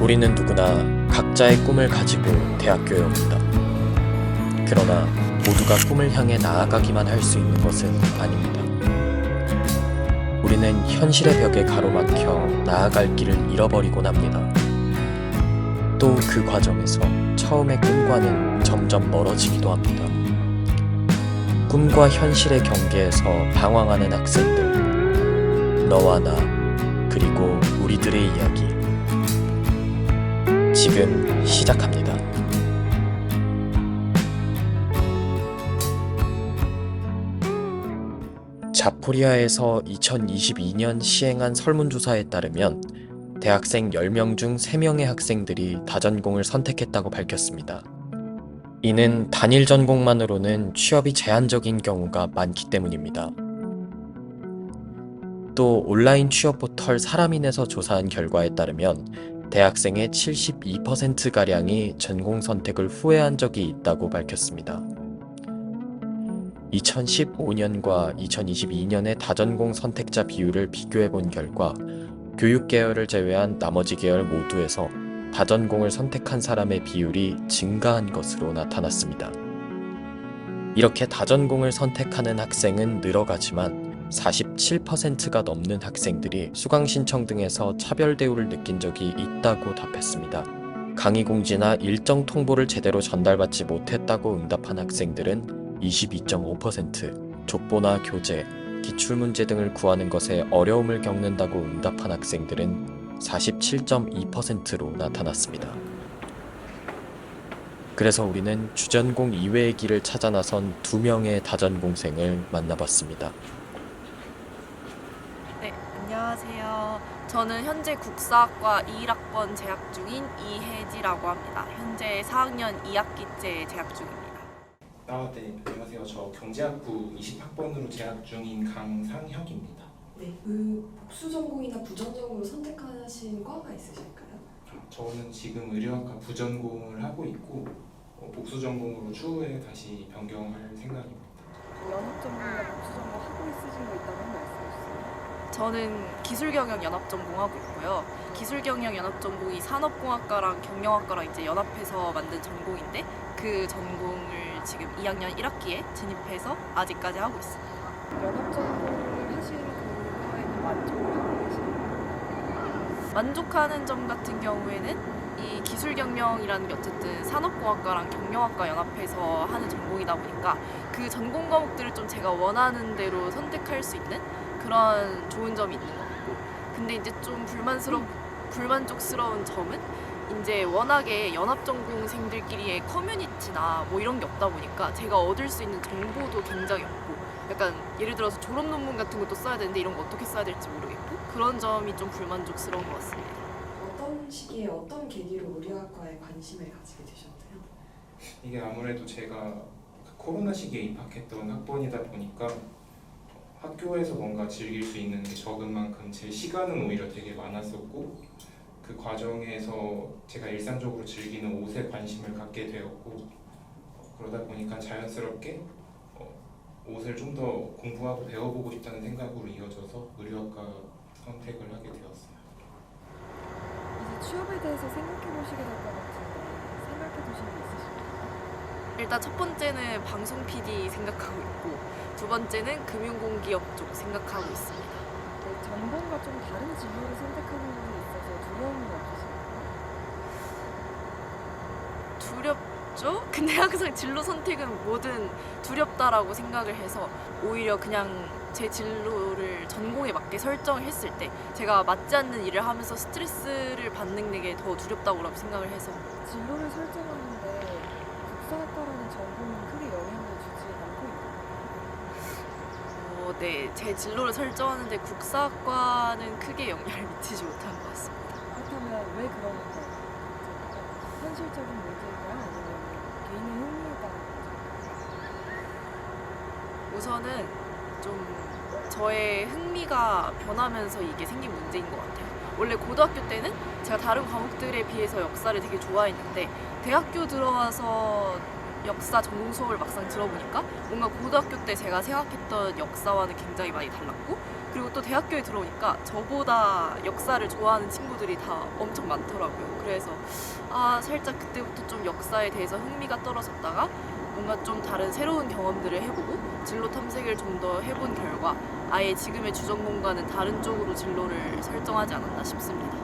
우리는 누구나 각자의 꿈을 가지고 대학교에 옵니다. 그러나 모두가 꿈을 향해 나아가기만 할 수 있는 것은 아닙니다. 우리는 현실의 벽에 가로막혀 나아갈 길을 잃어버리곤 합니다. 또 그 과정에서 처음의 꿈과는 점점 멀어지기도 합니다. 꿈과 현실의 경계에서 방황하는 학생들, 너와 나, 그리고 우리들의 이야기. 지금 시작합니다. 자포리아에서 2022년 시행한 설문조사에 따르면 대학생 10명 중 3명의 학생들이 다전공을 선택했다고 밝혔습니다. 이는 단일 전공만으로는 취업이 제한적인 경우가 많기 때문입니다. 또 온라인 취업 포털 사람인에서 조사한 결과에 따르면 대학생의 72%가량이 전공 선택을 후회한 적이 있다고 밝혔습니다. 2015년과 2022년의 다전공 선택자 비율을 비교해 본 결과 교육 계열을 제외한 나머지 계열 모두에서 다전공을 선택한 사람의 비율이 증가한 것으로 나타났습니다. 이렇게 다전공을 선택하는 학생은 늘어가지만 47%가 넘는 학생들이 수강 신청 등에서 차별 대우를 느낀 적이 있다고 답했습니다. 강의 공지나 일정 통보를 제대로 전달받지 못했다고 응답한 학생들은 22.5%, 족보나 교재, 기출문제 등을 구하는 것에 어려움을 겪는다고 응답한 학생들은 47.2%로 나타났습니다. 그래서 우리는 주전공 이외의 길을 찾아 나선 2명의 다전공생을 만나봤습니다. 네, 안녕하세요. 저는 현재 국사학과 21학번 재학 중인 이혜지라고 합니다. 현재 4학년 2학기째 재학 중입니다. 네, 안녕하세요. 저 경제학부 20학번으로 재학 중인 강상혁입니다. 네, 복수 전공이나 부전 전공으로 선택하신 과가 있으실까요? 저는 지금 의료학과 부전공을 하고 있고 복수 전공으로 추후에 다시 변경할 생각입니다. 연합 전공이나 복수 전공 하고 있으신 거 있다면 말씀해 주세요. 저는 기술경영 연합 전공하고 있고요. 기술경영 연합 전공이 산업공학과랑 경영학과랑 이제 연합해서 만든 전공인데 그 전공을 지금 2학년 1학기에 진입해서 아직까지 하고 있습니다. 연합 전공을 하시는 그거에는 만족하고 계시나요? 만족하는 점 같은 경우에는 이 기술경영이라는 게 어쨌든 산업공학과랑 경영학과 연합해서 하는 전공이다 보니까 그 전공 과목들을 좀 제가 원하는 대로 선택할 수 있는 그런 좋은 점이 있는 것 같고, 근데 이제 좀 불만족스러운 점은 이제 워낙에 연합 전공생들끼리의 커뮤니티나 뭐 이런 게 없다 보니까 제가 얻을 수 있는 정보도 굉장히 없고, 약간 예를 들어서 졸업 논문 같은 것도 써야 되는데 이런 거 어떻게 써야 될지 모르겠고, 그런 점이 좀 불만족스러운 것 같습니다. 어떤 시기에 어떤 계기로 의료학과에 관심을 가지게 되셨나요? 이게 아무래도 제가 코로나 시기에 입학했던 학번이다 보니까 학교에서 뭔가 즐길 수 있는 게 적은 만큼 제 시간은 오히려 되게 많았었고, 그 과정에서 제가 일상적으로 즐기는 옷에 관심을 갖게 되었고, 그러다 보니까 자연스럽게 옷을 좀 더 공부하고 배워보고 싶다는 생각으로 이어져서 의료학과 선택을 하게 되었어요. 이제 취업에 대해서 생각해 보시게 될 것 같은데 생각해 두신 게 있으실까요? 일단 첫 번째는 방송 PD 생각하고 있고, 두 번째는 금융공기업 쪽 생각하고 있습니다. 네, 전공과 좀 다른 진로를 선택하는 부분이 있어서 두려움이 없으신가요? 두렵죠? 근데 항상 진로 선택은 뭐든 두렵다라고 생각을 해서 오히려 그냥 제 진로를 전공에 맞게 설정을 했을 때 제가 맞지 않는 일을 하면서 스트레스를 받는 게 더 두렵다고 생각을 해서. 진로를 설정하는데 국사학과라는 전공은 크게 영향을 주지 않고 있나요? 네, 제 진로를 설정하는데 국사학과는 크게 영향을 미치지 못한 것 같습니다. 그렇다면 왜 그런 건가요? 현실적인 문제인가요? 아니면 개인의 흥미에 따른 건가요? 우선은 좀 저의 흥미가 변하면서 이게 생긴 문제인 것 같아요. 원래 고등학교 때는 제가 다른 과목들에 비해서 역사를 되게 좋아했는데 대학교 들어와서 역사 전공 수업을 막상 들어보니까 뭔가 고등학교 때 제가 생각했던 역사와는 굉장히 많이 달랐고, 그리고 또 대학교에 들어오니까 저보다 역사를 좋아하는 친구들이 다 엄청 많더라고요. 그래서 살짝 그때부터 좀 역사에 대해서 흥미가 떨어졌다가 뭔가 좀 다른 새로운 경험들을 해보고 진로 탐색을 좀 더 해본 결과 아예 지금의 주전공과는 다른 쪽으로 진로를 설정하지 않았나 싶습니다.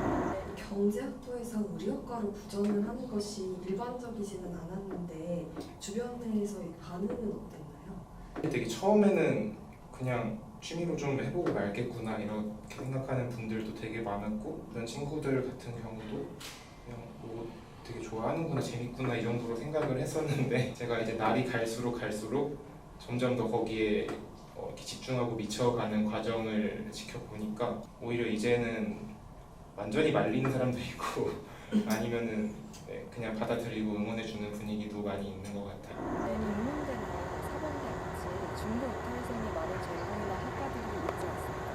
경제학부에서 의료과로 부전을 하는 것이 일반적이지는 않았는데 주변에서의 반응은 어땠나요? 되게 처음에는 그냥 취미로 좀 해보고 말겠구나 이렇게 생각하는 분들도 되게 많았고, 그런 친구들 같은 경우도 그냥 뭐 되게 좋아하는구나, 재밌구나 이 정도로 생각을 했었는데 제가 이제 날이 갈수록 점점 더 거기에 이렇게 집중하고 미쳐가는 과정을 지켜보니까 오히려 이제는 완전히 말리는 사람도 있고 아니면은 그냥 받아들이고 응원해주는 분위기도 많이 있는 것 같아요. 인문대나 사범대 같이 중도 이탈생이 많은 전공이나 학과들이 있지 않습니까?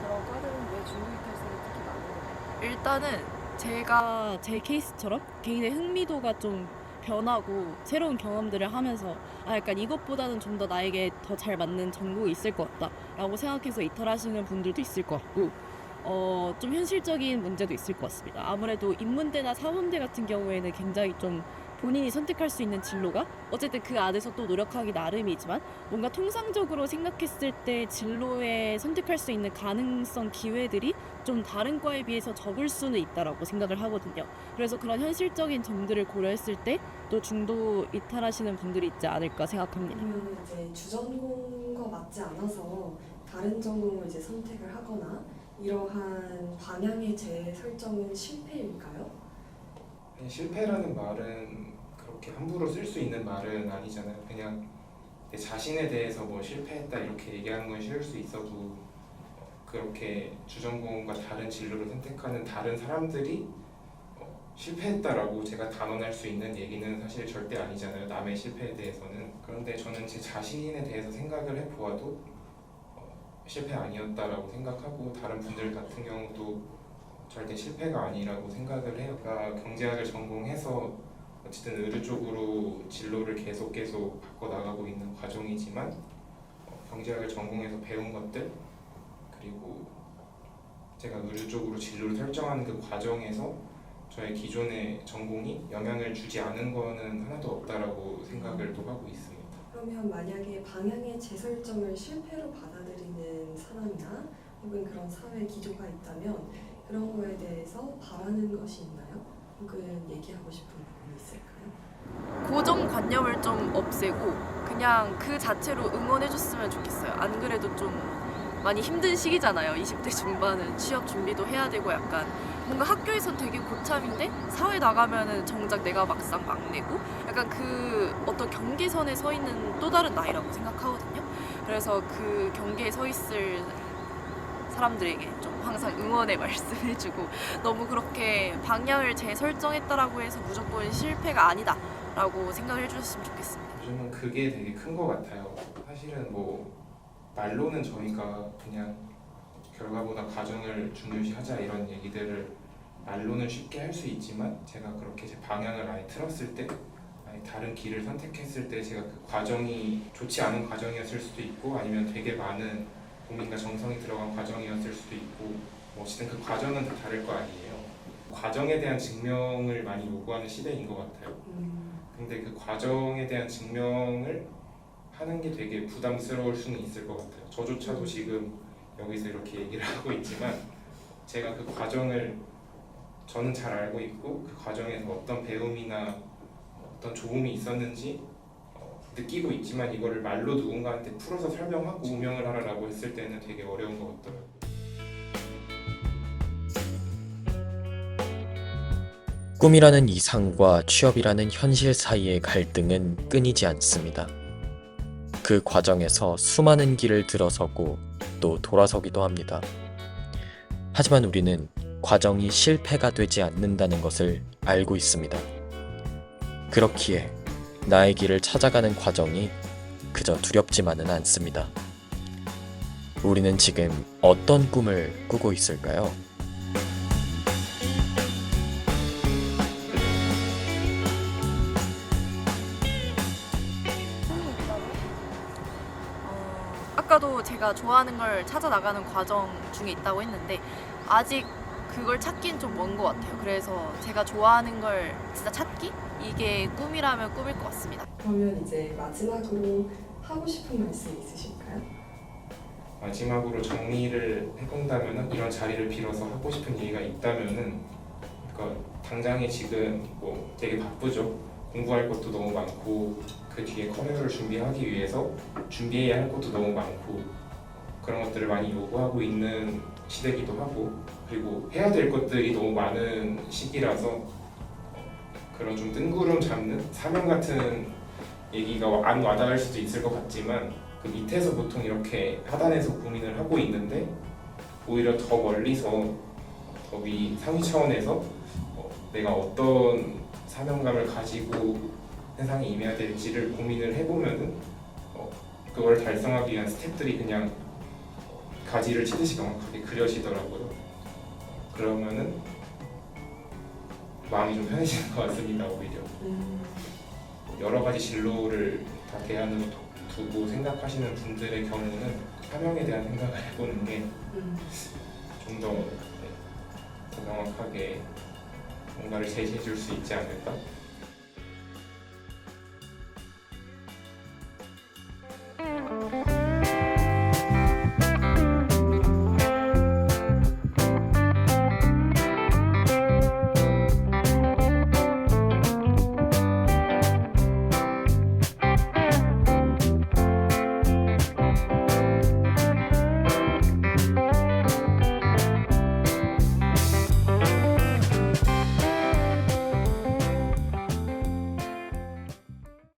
그런 과들은 왜 중도 이탈생이 특히 많은 건가요? 일단은 제가 제 케이스처럼 개인의 흥미도가 좀 변하고 새로운 경험들을 하면서 약간 이것보다는 좀 더 나에게 더 잘 맞는 전공이 있을 것 같다 라고 생각해서 이탈하시는 분들도 있을 것 같고 좀 현실적인 문제도 있을 것 같습니다. 아무래도 인문대나 사범대 같은 경우에는 굉장히 좀 본인이 선택할 수 있는 진로가 어쨌든 그 안에서 또 노력하기 나름이지만 뭔가 통상적으로 생각했을 때 진로에 선택할 수 있는 가능성 기회들이 좀 다른 과에 비해서 적을 수는 있다라고 생각을 하거든요. 그래서 그런 현실적인 점들을 고려했을 때 또 중도 이탈하시는 분들이 있지 않을까 생각합니다. 그러면 이제 주전공과 맞지 않아서 다른 전공을 이제 선택을 하거나 이러한 방향의 재설정은 실패일까요? 실패라는 말은 그렇게 함부로 쓸 수 있는 말은 아니잖아요. 그냥 내 자신에 대해서 뭐 실패했다 이렇게 얘기하는 건 쉬울 수 있어도 그렇게 주전공과 다른 진로를 선택하는 다른 사람들이 실패했다라고 제가 단언할 수 있는 얘기는 사실 절대 아니잖아요. 남의 실패에 대해서는. 그런데 저는 제 자신에 대해서 생각을 해보아도 실패 아니었다라고 생각하고, 다른 분들 같은 경우도 절대 실패가 아니라고 생각을 해요. 그러니까 경제학을 전공해서 어쨌든 의료 쪽으로 진로를 계속 바꿔나가고 있는 과정이지만 경제학을 전공해서 배운 것들, 그리고 제가 의료 쪽으로 진로를 설정하는 그 과정에서 저의 기존의 전공이 영향을 주지 않은 거는 하나도 없다라고 생각을 또 하고 있습니다. 그러면 만약에 방향의 재설정을 실패로 받아들이는 사람이나 혹은 그런 사회 기조가 있다면 그런 거에 대해서 바라는 것이 있나요? 혹은 얘기하고 싶은 부분이 있을까요? 고정관념을 좀 없애고 그냥 그 자체로 응원해줬으면 좋겠어요. 안 그래도 좀 많이 힘든 시기잖아요. 20대 중반은 취업 준비도 해야 되고 약간 뭔가 학교에선 되게 고참인데 사회 나가면은 정작 내가 막상 막내고 약간 그 어떤 경계선에 서 있는 또 다른 나이라고 생각하거든요. 그래서 그 경계에 서 있을 사람들에게 좀 항상 응원의 말씀해주고, 너무 그렇게 방향을 재설정했다라고 해서 무조건 실패가 아니다라고 생각을 해주셨으면 좋겠습니다. 요즘은 그게 되게 큰 것 같아요. 사실은 뭐 말로는 저희가 그냥 결과보다 과정을 중요시하자 이런 얘기들을 말로는 쉽게 할 수 있지만, 제가 그렇게 제 방향을 아예 틀었을 때, 아예 다른 길을 선택했을 때 제가 그 과정이 좋지 않은 과정이었을 수도 있고, 아니면 되게 많은 고민과 정성이 들어간 과정이었을 수도 있고, 뭐 어쨌든 그 과정은 다 다를 거 아니에요. 과정에 대한 증명을 많이 요구하는 시대인 것 같아요. 근데 그 과정에 대한 증명을 하는 게 되게 부담스러울 수는 있을 것 같아요. 저조차도 지금 여기서 이렇게 얘기를 하고 있지만 제가 그 과정을 저는 잘 알고 있고, 그 과정에서 어떤 배움이나 어떤 조움이 있었는지 느끼고 있지만, 이거를 말로 누군가한테 풀어서 설명하고 증명을 하라고 했을 때는 되게 어려운 것 같더라고요. 꿈이라는 이상과 취업이라는 현실 사이의 갈등은 끊이지 않습니다. 그 과정에서 수많은 길을 들어서고 또 돌아서기도 합니다. 하지만 우리는 과정이 실패가 되지 않는다는 것을 알고 있습니다. 그렇기에 나의 길을 찾아가는 과정이 그저 두렵지만은 않습니다. 우리는 지금 어떤 꿈을 꾸고 있을까요? 아까도 제가 좋아하는 걸 찾아 나가는 과정 중에 있다고 했는데 아직 그걸 찾기는 좀 먼 것 같아요. 그래서 제가 좋아하는 걸 진짜 찾기? 이게 꿈이라면 꿈일 것 같습니다. 그러면 이제 마지막으로 하고 싶은 말씀 있으실까요? 마지막으로 정리를 해본다면은 이런 자리를 빌어서 하고 싶은 얘기가 있다면은 그러니까 당장에 지금 뭐 되게 바쁘죠. 공부할 것도 너무 많고 그 뒤에 커리어를 준비하기 위해서 준비해야 할 것도 너무 많고 그런 것들을 많이 요구하고 있는 시대이기도 하고 그리고 해야 될 것들이 너무 많은 시기라서 그런 좀 뜬구름 잡는 사명 같은 얘기가 안 와닿을 수도 있을 것 같지만 그 밑에서 보통 이렇게 하단에서 고민을 하고 있는데 오히려 더 멀리서 더 위 상위 차원에서 내가 어떤 사명감을 가지고 세상에 임해야 될지를 고민을 해보면은 그걸 달성하기 위한 스텝들이 그냥 가지를 치듯이 명확하게 그려지더라고요. 그러면은 마음이 좀 편해지는 것 같습니다. 오히려 여러 가지 진로를 다 대안으로 두고 생각하시는 분들의 경우는 사명에 대한 생각을 해보는 게 좀 더 명확하게 뭔가를 제시해 줄 수 있지 않을까